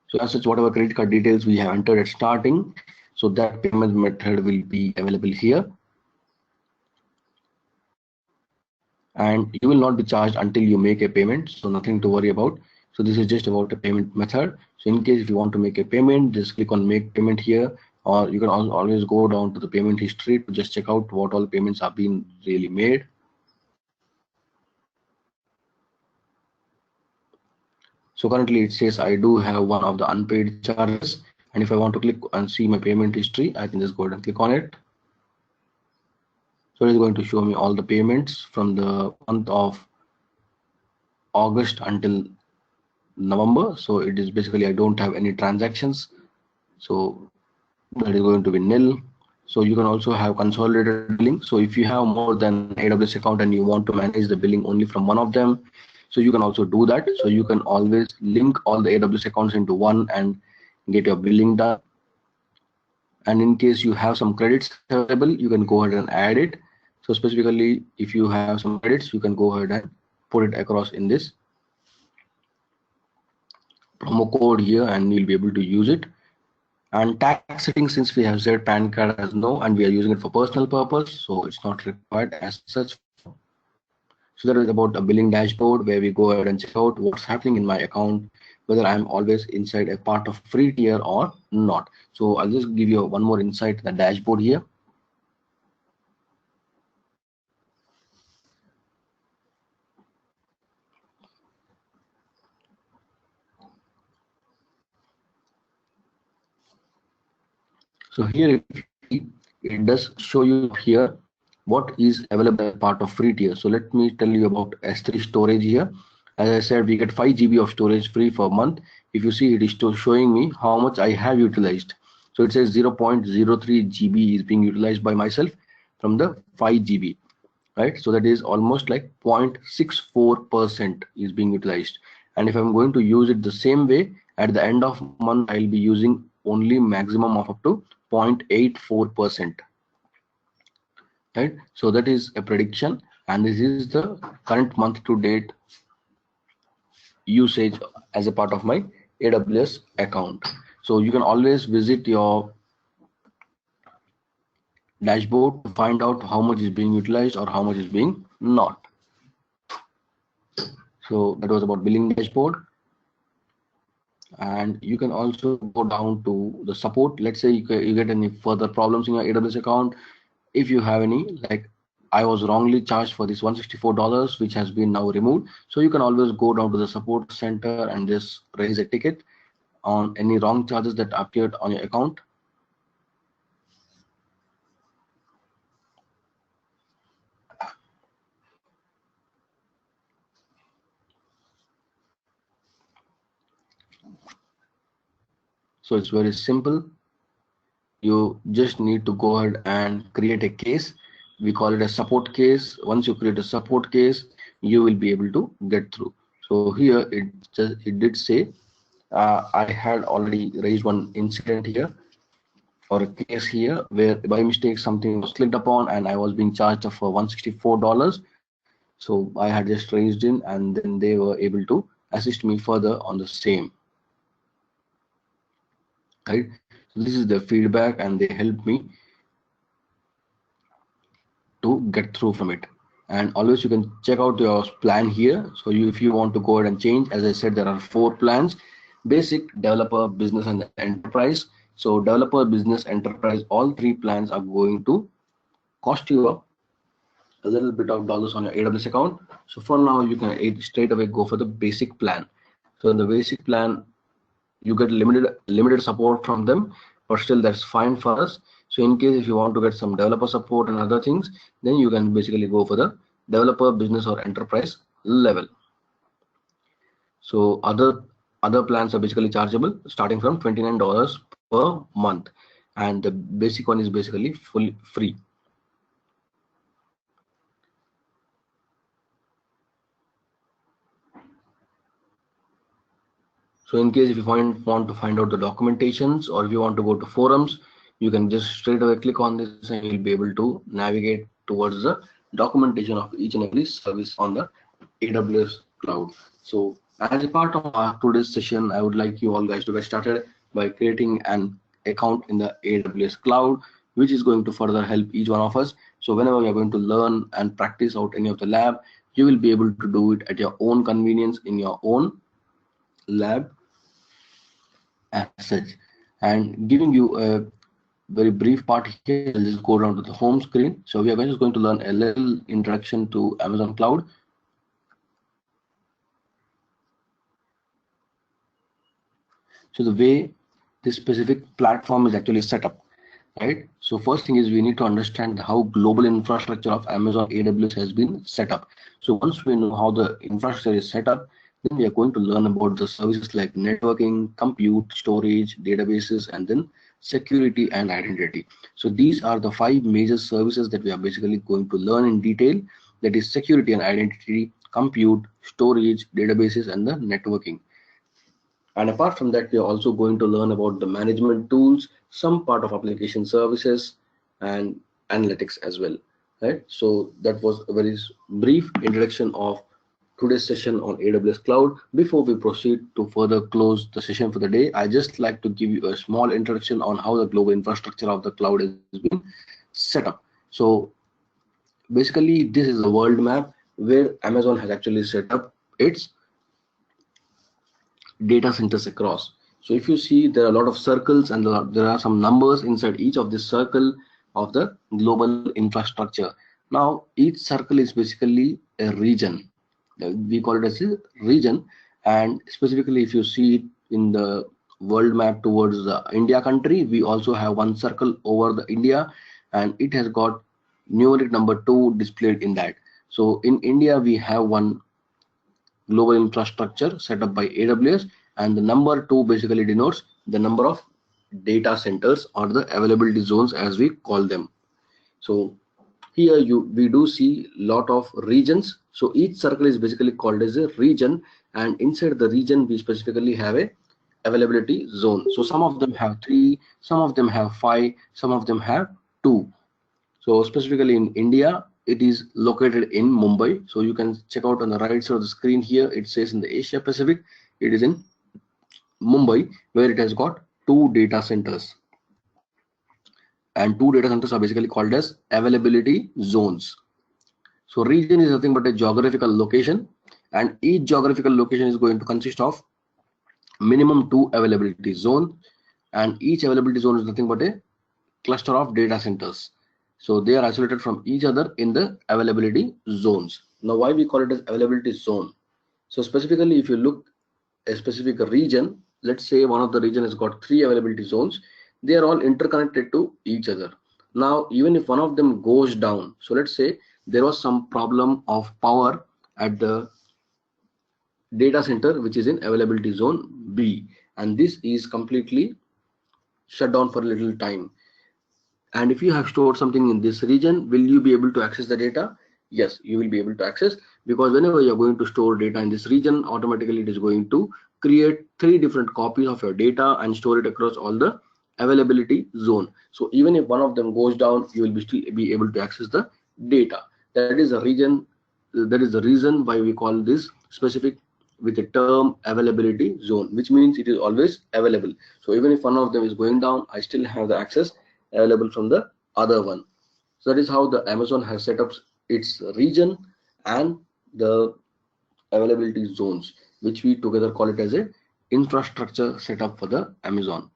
So as such, whatever credit card details we have entered at starting, so that payment method will be available here. And you will not be charged until you make a payment, so nothing to worry about. So this is just about a payment method. So in case if you want to make a payment, just click on make payment here, or you can always go down to the payment history to just check out what all payments are being really made. So currently it says I do have one of the unpaid charges, and if I want to click and see my payment history, I can just go ahead and click on it. So it is going to show me all the payments from the month of August until November. So it is basically I don't have any transactions, so that is going to be nil. So you can also have consolidated billing. So if you have more than AWS account and you want to manage the billing only from one of them, so you can also do that. So you can always link all the AWS accounts into one and get your billing done. And in case you have some credits available, you can go ahead and add it. So specifically, if you have some credits, you can go ahead and put it across in this promo code here, and you'll be able to use it. And tax settings, since we have said PAN card as no, and we are using it for personal purpose, so it's not required as such. So that is about a billing dashboard where we go ahead and check out what's happening in my account, whether I'm always inside a part of free tier or not. So I'll just give you one more insight to the dashboard here. So here it does show you here what is available as part of free tier. So let me tell you about S3 storage here. As I said, we get 5 GB of storage free for a month. If you see, it is still showing me how much I have utilized. So it says 0.03 GB is being utilized by myself from the 5 GB, right? So that is almost like 0.64% is being utilized. And if I'm going to use it the same way, at the end of month, I'll be using only maximum of up to 0.84%. Right, so that is a prediction, and this is the current month to date usage as a part of my AWS account. So you can always visit your dashboard to find out how much is being utilized or how much is being not. So that was about billing dashboard. And you can also go down to the support. Let's say you get any further problems in your AWS account. If you have any, like I was wrongly charged for this $164, which has been now removed. So you can always go down to the support center and just raise a ticket on any wrong charges that appeared on your account. So it's very simple. You just need to go ahead and create a case. We call it a support case. Once you create a support case, you will be able to get through. So here it did say I had already raised one incident here, or a case here, where by mistake something was clicked upon and I was being charged for $164. So I had just raised in, and then they were able to assist me further on the same. Right. So this is the feedback, and they helped me to get through from it. And always you can check out your plan here. So if you want to go ahead and change, as I said, there are 4 plans: basic, developer, business, and enterprise. So developer, business, enterprise, all 3 plans are going to cost you a little bit of dollars on your AWS account. So for now, you can straight away go for the basic plan. So in the basic plan, you get limited support from them, but still that's fine for us. So in case if you want to get some developer support and other things, then you can basically go for the developer, business, or enterprise level. So other plans are basically chargeable, starting from $29 per month, and the basic one is basically fully free. So in case if you want to find out the documentations, or if you want to go to forums, you can just straight away click on this and you'll be able to navigate towards the documentation of each and every service on the AWS cloud. So as a part of our today's session, I would like you all guys to get started by creating an account in the AWS cloud, which is going to further help each one of us. So whenever we are going to learn and practice out any of the lab, you will be able to do it at your own convenience in your own lab as such. And giving you a very brief part here, I'll just go down to the home screen. So we are just going to learn a little introduction to Amazon Cloud. So the way this specific platform is actually set up, right? So first thing is we need to understand how global infrastructure of Amazon AWS has been set up. So once we know how the infrastructure is set up, then we are going to learn about the services like networking, compute, storage, databases, and then security and identity. So these are the 5 major services that we are basically going to learn in detail. That is security and identity, compute, storage, databases, and the networking. And apart from that, we are also going to learn about the management tools, some part of application services, and analytics as well, right? So that was a very brief introduction of today's session on AWS Cloud. Before we proceed to further close the session for the day, I just like to give you a small introduction on how the global infrastructure of the cloud has been set up. So basically, this is a world map where Amazon has actually set up its data centers across. So if you see, there are a lot of circles and there are some numbers inside each of this circle of the global infrastructure. Now each circle is basically a region. We call it as a region, and specifically if you see it in the world map towards the India country, we also have one circle over the India, and it has got numeric number 2 displayed in that. So in India we have one global infrastructure set up by AWS, and the number 2 basically denotes the number of data centers or the availability zones as we call them. So here we do see lot of regions. So each circle is basically called as a region, and inside the region we specifically have a availability zone. So some of them have 3, some of them have 5, some of them have 2. So specifically in India, it is located in Mumbai. So you can check out on the right side of the screen here, it says in the Asia Pacific, it is in Mumbai, where it has got 2 data centers. And 2 data centers are basically called as availability zones. So region is nothing but a geographical location, and each geographical location is going to consist of minimum 2 availability zones, and each availability zone is nothing but a cluster of data centers. So they are isolated from each other in the availability zones. Now why we call it as availability zone? So specifically if you look a specific region, let's say one of the region has got 3 availability zones, they are all interconnected to each other. Now even if one of them goes down, so let's say there was some problem of power at the data center which is in availability zone B, and this is completely shut down for a little time. And if you have stored something in this region, will you be able to access the data? Yes, you will be able to access, because whenever you're going to store data in this region, automatically it is going to create 3 different copies of your data and store it across all the availability zone. So even if one of them goes down, you will still be able to access the data. That is a region. That is the reason why we call this specific with the term availability zone, which means it is always available. So even if one of them is going down, I still have the access available from the other one. So that is how the Amazon has set up its region and the availability zones, which we together call it as a infrastructure setup for the Amazon.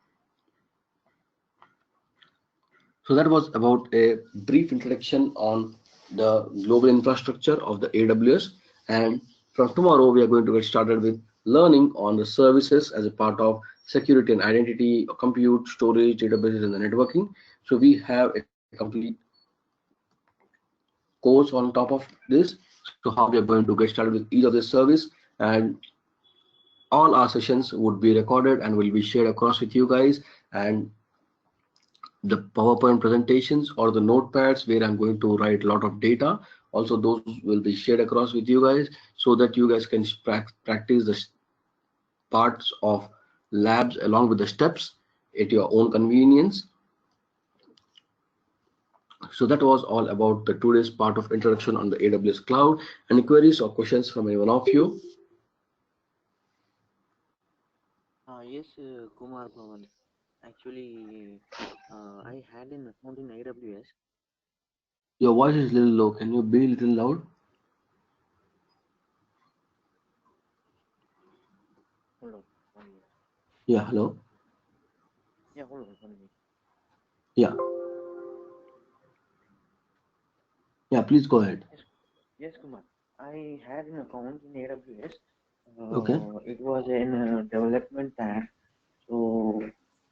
So that was about a brief introduction on the global infrastructure of the AWS, and from tomorrow we are going to get started with learning on the services as a part of security and identity, compute, storage, databases, and the networking. So we have a complete course on top of this. So how we are going to get started with each of this service, and all our sessions would be recorded and will be shared across with you guys, and the PowerPoint presentations or the notepads where I'm going to write a lot of data, also those will be shared across with you guys, so that you guys can practice the parts of labs along with the steps at your own convenience. So that was all about the today's part of introduction on the AWS cloud. Any queries or questions from any one of you? Yes, Kumar Bhavan. Actually, I had an account in AWS. Your voice is a little low. Can you be a little loud? Hold on, 1 minute. Yeah, hello. Yeah, hold on, 1 minute. Yeah, yeah, please go ahead. Yes, Kumar. I had an account in AWS. Okay. It was in development tab. So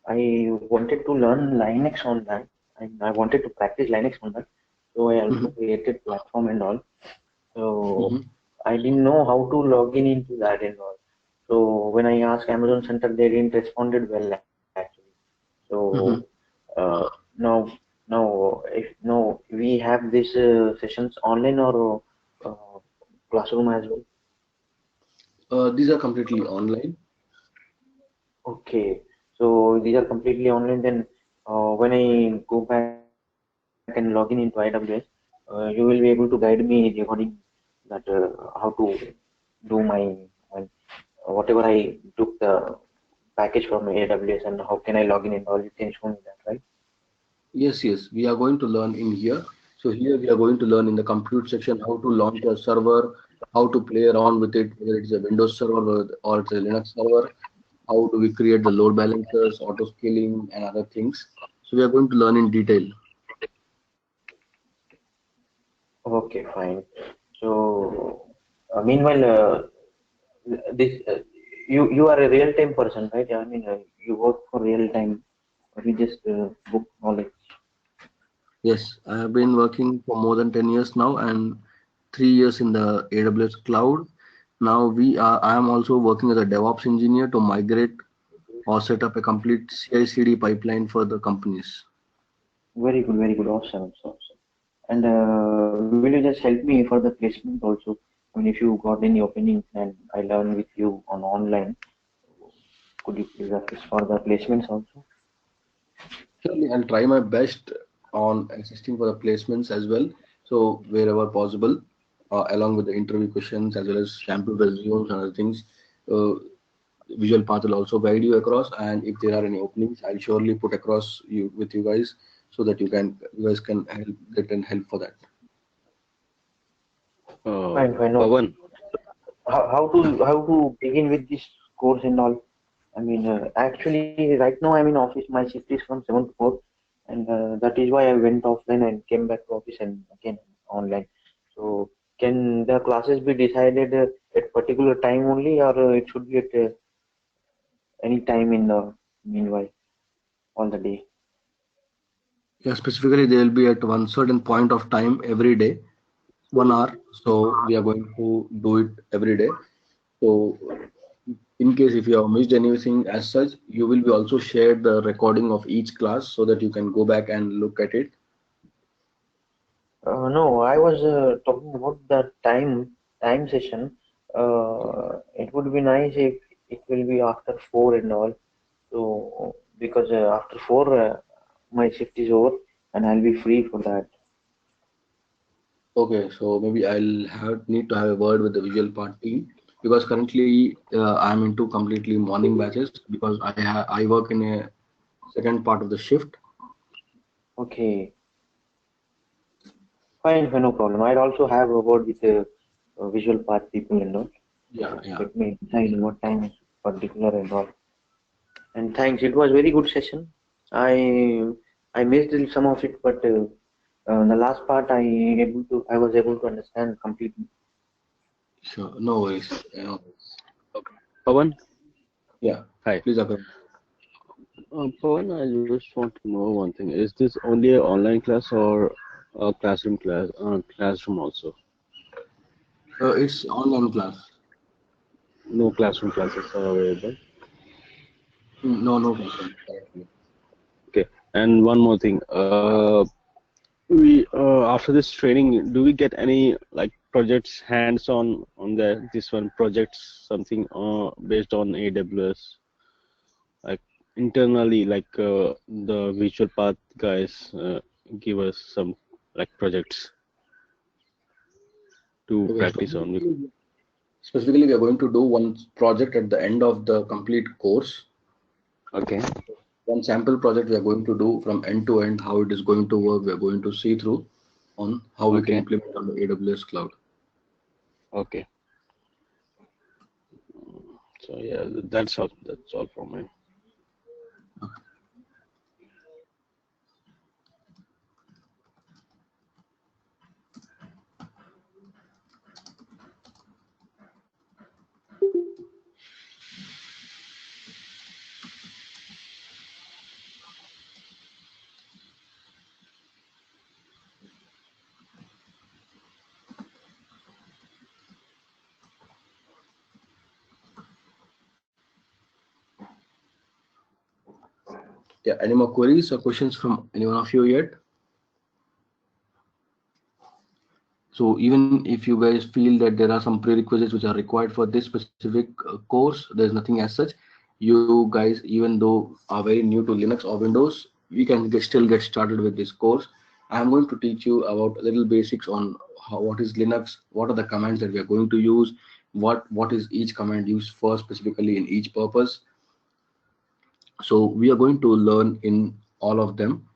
I wanted to learn Linux on that. I wanted to practice Linux on that. So I also Mm-hmm. created platform and all. So Mm-hmm. I didn't know how to log in into that and all. So when I asked Amazon Center, they didn't responded well actually. Mm-hmm. So now if no we have these sessions online or classroom as well. These are completely online. Okay, so these are completely online. Then when I go back and log in into AWS, you will be able to guide me regarding that how to do whatever I took the package from AWS and how can I log in and all. You can show me that, right? Yes, yes, we are going to learn in here. So here we are going to learn in the compute section how to launch a server, how to play around with it, whether it's a Windows server or it's a Linux server, how do we create the load balancers, auto scaling, and other things. So we are going to learn in detail. Okay, fine. So meanwhile, this you are a real time person, right? I mean, you work for real time, or you just book knowledge. Yes, I have been working for more than 10 years now and 3 years in the AWS cloud. Now I am also working as a DevOps engineer to migrate or set up a complete CI/CD pipeline for the companies. Very good, awesome, awesome. And will you just help me for the placement also? I mean, if you got any openings and I learn with you on online, could you please assist for the placements also? Surely, I'll try my best on assisting for the placements as well. So wherever possible, along with the interview questions as well as sample resumes and other things, uh, Visual Path will also guide you across. And if there are any openings, I'll surely put across you with you guys so that you guys can help get and help for that. Fine, no. Pawan, How to begin with this course and all? I mean, actually, right now I'm in office. My shift is from 7 to 4, and that is why I went offline and came back to office and again online. So, can the classes be decided at particular time only, or it should be at any time in the meanwhile, all the day? Yeah, specifically, they will be at one certain point of time every day, 1 hour. So we are going to do it every day. So in case if you have missed anything as such, you will be also shared the recording of each class so that you can go back and look at it. No, I was talking about the time session. It would be nice if it will be after 4 and all. So because after 4 my shift is over and I'll be free for that. Okay, so maybe I'll need to have a word with the visual part team because currently I'm into completely morning batches because I work in a second part of the shift. Okay, fine, no problem. I'll also have a word with the visual part people and all. Yeah, So yeah. let me decide what time is particular and all. And thanks, it was very good session. I missed some of it, but the last part I was able to understand completely. Sure, no worries. okay. Pawan, Yeah, hi. please, Abhay. Pawan, I just want to know one thing. Is this only an online class or a classroom also? It's online class. No classroom classes are available. No, no problem. Correctly. Okay. And one more thing. We after this training, do we get any like projects hands-on on this one projects something based on AWS, like internally, like the Visual Path guys give us some like projects to Okay, practice on. specifically, we are going to do one project at the end of the complete course. Okay. One sample project we are going to do from end to end, how it is going to work. We are going to see through on how we can Okay. implement on the AWS cloud. Okay. So yeah, that's all. That's all from me. Yeah, any more queries or questions from any one of you yet? So even if you guys feel that there are some prerequisites which are required for this specific course, there's nothing as such. You guys, even though are very new to Linux or Windows, we can still get started with this course. I'm going to teach you about little basics on what is Linux, what are the commands that we are going to use, what is each command used for specifically in each purpose. So we are going to learn in all of them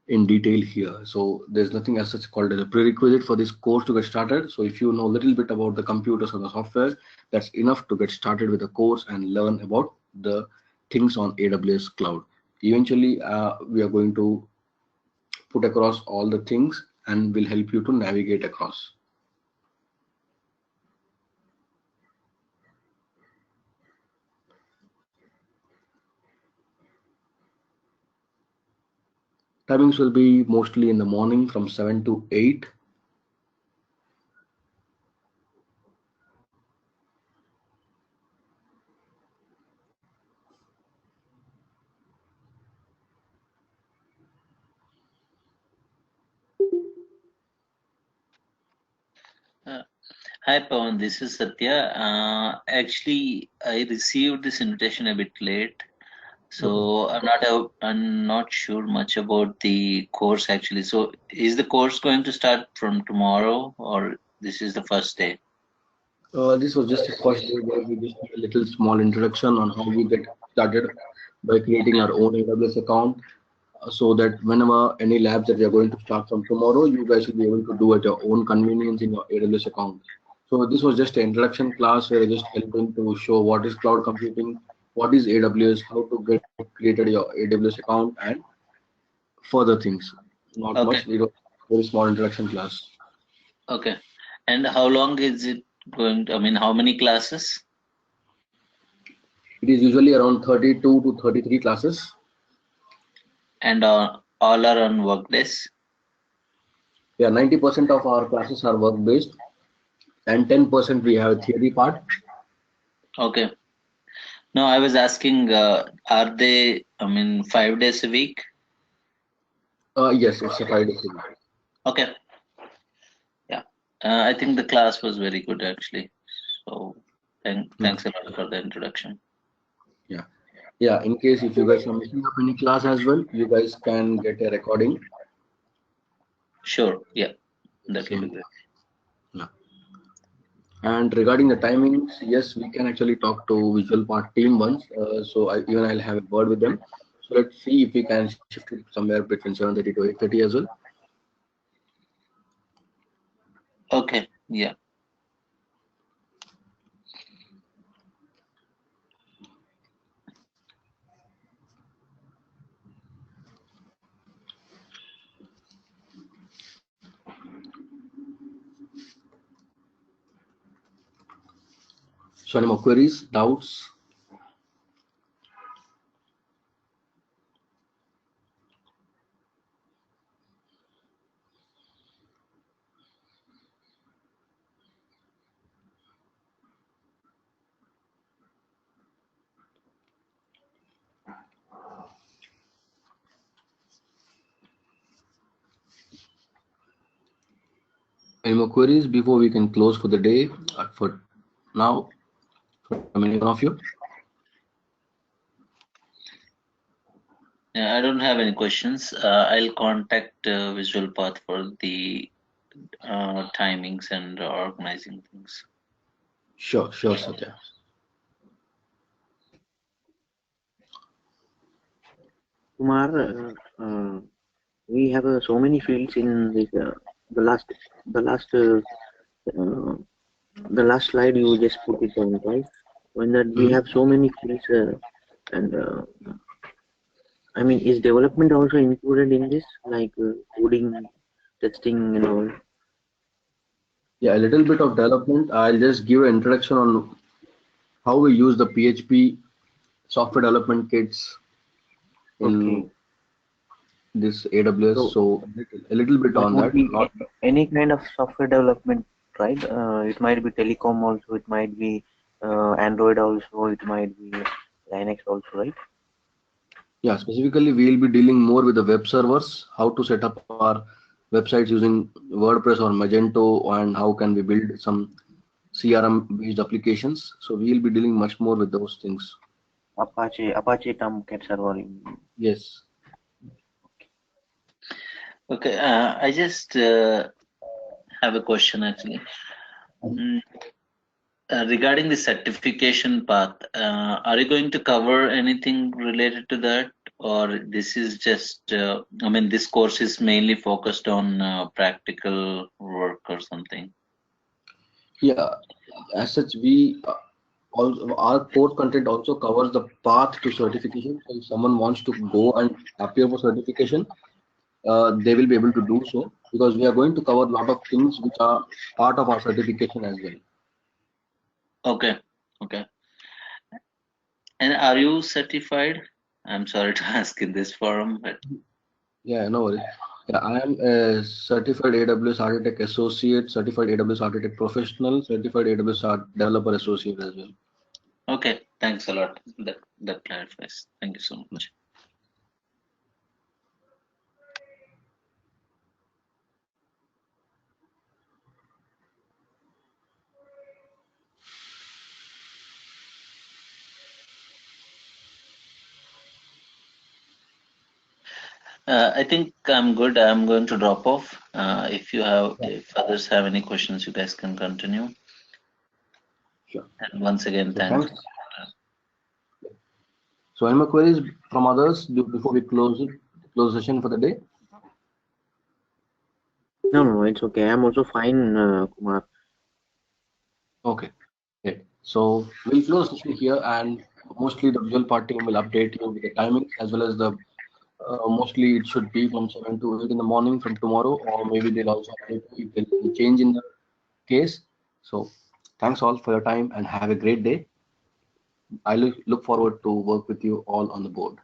in detail here. So there's nothing as such called as a prerequisite for this course to get started. So if you know a little bit about the computers or the software, that's enough to get started with the course and learn about the things on AWS cloud. Eventually, we are going to put across all the things and will help you to navigate across. Timings will be mostly in the morning from 7 to 8. Hi Pawan, this is Satya. Actually, I received this invitation a bit late, so I'm not sure much about the course actually. So, is the course going to start from tomorrow, or this is the first day? This was just a first day where we just did a little small introduction on how we get started by creating our own AWS account, so that whenever any labs that we are going to start from tomorrow, you guys will be able to do at your own convenience in your AWS account. So this was just an introduction class where I just helping to show what is cloud computing, what is AWS, how to get created your AWS account, and further things. Not Okay, much. It was very small introduction class. okay. And how long is it going to, I mean, how many classes? It is usually around 32 to 33 classes. And all are on work days? Yeah, 90% of our classes are work based, and 10% we have a theory part. Okay. No, I was asking, are they, I mean, 5 days a week? Yes, it's a 5 day thing. Okay. Yeah. I think the class was very good actually. So thanks a lot for the introduction. Yeah. Yeah. In case if you guys are missing up any class as well, you guys can get a recording. Sure. Yeah. That will be Same. great. Yeah. And regarding the timings, yes, we can actually talk to Visual Part team once. So I'll have a word with them. So let's see if we can shift it somewhere between 7:30 to 8:30 as well. Okay. Yeah. So any more queries, doubts? Any more queries before we can close for the day? For now, from any one of you? Yeah, I don't have any questions. I'll contact Visual Path for the timings and organizing things. Sure, Satya. Kumar, we have so many fields in this. The last, the last, uh, the last slide you just put it on, right? When that we have so many fields, and I mean, is development also included in this, like coding, testing, and all? Yeah, a little bit of development. I'll just give an introduction on how we use the PHP software development kits in Okay. this AWS. So a little bit That on would that. be Not any kind of software development, right? It might be telecom also, it might be Android also, it might be Linux also, right? yeah, specifically we'll be dealing more with the web servers, how to set up our websites using WordPress or Magento, and how can we build some CRM based applications. So we'll be dealing much more with those things. Apache Tomcat server. Yes. Okay, I just have a question actually. Regarding the certification path, are you going to cover anything related to that, or this is just? I mean, this course is mainly focused on practical work or something. Yeah, as such, we also our core content also covers the path to certification. So if someone wants to go and appear for certification, they will be able to do so because we are going to cover a lot of things which are part of our certification as well. Okay, okay. And are you certified? I'm sorry to ask in this forum, but Yeah, no worries. Yeah, I am a certified AWS Architect Associate, certified AWS Architect Professional, certified AWS Developer Associate as well. okay. Thanks a lot. That clarifies. Thank you so much. I think I'm good. I'm going to drop off. If others have any questions, you guys can continue. Sure. And once again, So thanks. thanks. So any more queries from others before we close the session for the day? No, it's okay. I'm also fine, Kumar. Okay. So we'll close the session here, and mostly the Visual Part team will update you with the timings as well as the mostly it should be from 7 to 8 in the morning from tomorrow, or maybe they'll also update you if there's any change in the case. So thanks all for your time and have a great day. I look forward to work with you all on the board.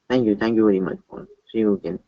Thank you very much. See you again.